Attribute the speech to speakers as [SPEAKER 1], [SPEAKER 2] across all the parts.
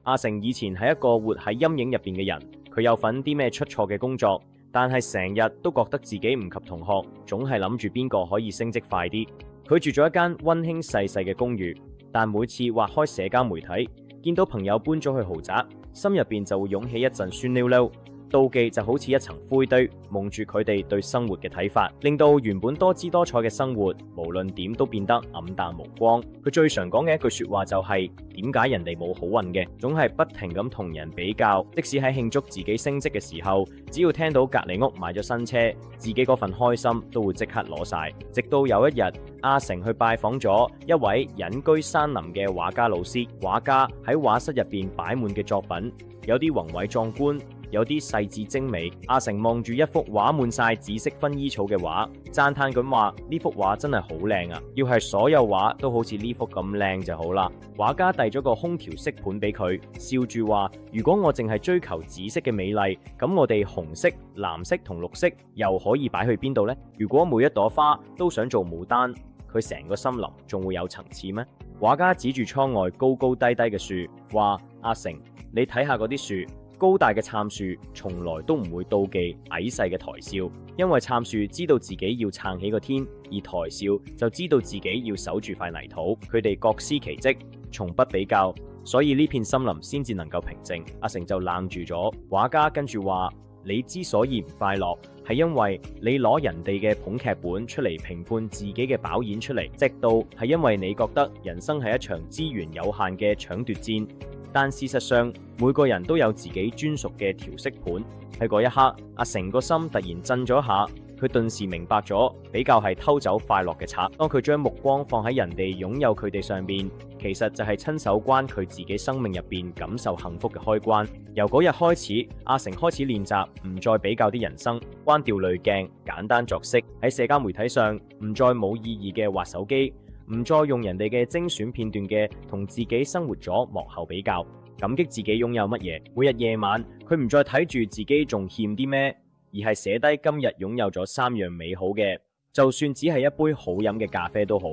[SPEAKER 1] 阿成以前係一個活喺陰影入邊嘅人，佢有份啲咩出錯嘅工作，但係成日都覺得自己唔及同學，總係諗住邊個可以升職快啲。佢住咗一間溫馨細細嘅公寓，但每次劃開社交媒體，見到朋友搬咗去豪宅，心入邊就會湧起一陣酸溜溜。妒忌就好似一層灰堆，蒙住佢哋對生活嘅睇法，令到原本多姿多彩嘅生活，無論點都變得黯淡無光。佢最常講嘅一句說話就係：點解人哋冇好運嘅？總係不停咁同人比較，即使喺慶祝自己升職嘅時候，只要聽到隔籬屋買咗新車，自己嗰份開心都會即刻攞晒。直到有一日，阿成去拜訪咗一位隱居山林嘅畫家老師，畫家喺畫室入邊擺滿嘅作品，有啲宏偉壯觀，有啲細緻精美。阿成望住一幅畫滿晒紫色薰衣草嘅畫，讚嘆咁話：呢幅畫真係好靚啊！要係所有畫都好似呢幅咁靚就好啦。畫家遞咗個空調色盤俾佢，笑住話：如果我淨係追求紫色嘅美麗，咁我哋紅色、藍色同綠色又可以擺去邊度呢？如果每一朵花都想做牡丹，佢成個森林仲會有層次咩？畫家指住窗外高高低低嘅樹，話：阿成，你睇下嗰啲樹。高大嘅杉樹從來都唔會妒忌矮細嘅苔少，因為杉樹知道自己要撐起個天，而苔少就知道自己要守住塊泥土。佢哋各司其職，從不比較，所以呢片森林先至能夠平靜。阿成就愣住咗。畫家跟住話：你之所以唔快樂，係因為你攞人哋嘅捧劇本出嚟評判自己嘅表演出嚟，直到係因為你覺得人生係一場資源有限嘅搶奪戰。但事實上，每個人都有自己專屬嘅調色盤。喺嗰一刻，阿成個心突然震咗下，佢頓時明白咗，比較係偷走快樂嘅賊。當佢將目光放喺人哋擁有佢哋上邊，其實就係親手關佢自己生命入邊感受幸福嘅開關。由嗰日開始，阿成開始練習唔再比較啲人生，關掉濾鏡，簡單作色。喺社交媒體上，唔再冇意義嘅滑手機，唔再用人哋嘅精選片段嘅同自己生活咗幕後比較，感激自己擁有乜嘢。每日夜晚，佢唔再睇住自己仲欠啲咩，而係寫低今日擁有咗3樣美好嘅，就算只係一杯好飲嘅咖啡都好，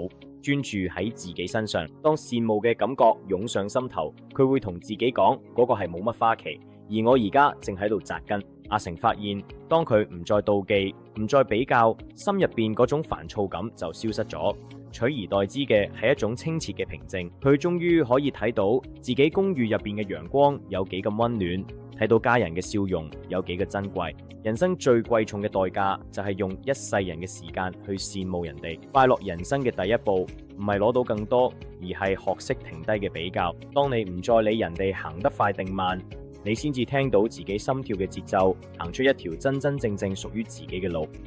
[SPEAKER 1] 專注喺自己身上。當羨慕嘅感覺湧上心頭，佢會同自己講：嗰個係冇乜花期，而我而家正喺度扎根。阿成發現，當佢唔再妒忌，唔再比較，心入邊嗰種煩躁感就消失咗，取而代之嘅係一種清澈嘅平靜。佢終於可以睇到自己公寓入邊嘅陽光有幾咁溫暖，睇到家人嘅笑容有幾咁珍貴。人生最貴重嘅代價就係用一世人嘅時間去羨慕人哋。快樂人生嘅第一步唔係攞到更多，而係學識停低嘅比較。當你唔再理人哋行得快定慢，你先至聽到自己心跳嘅節奏，行出一條真真正正屬於自己嘅路。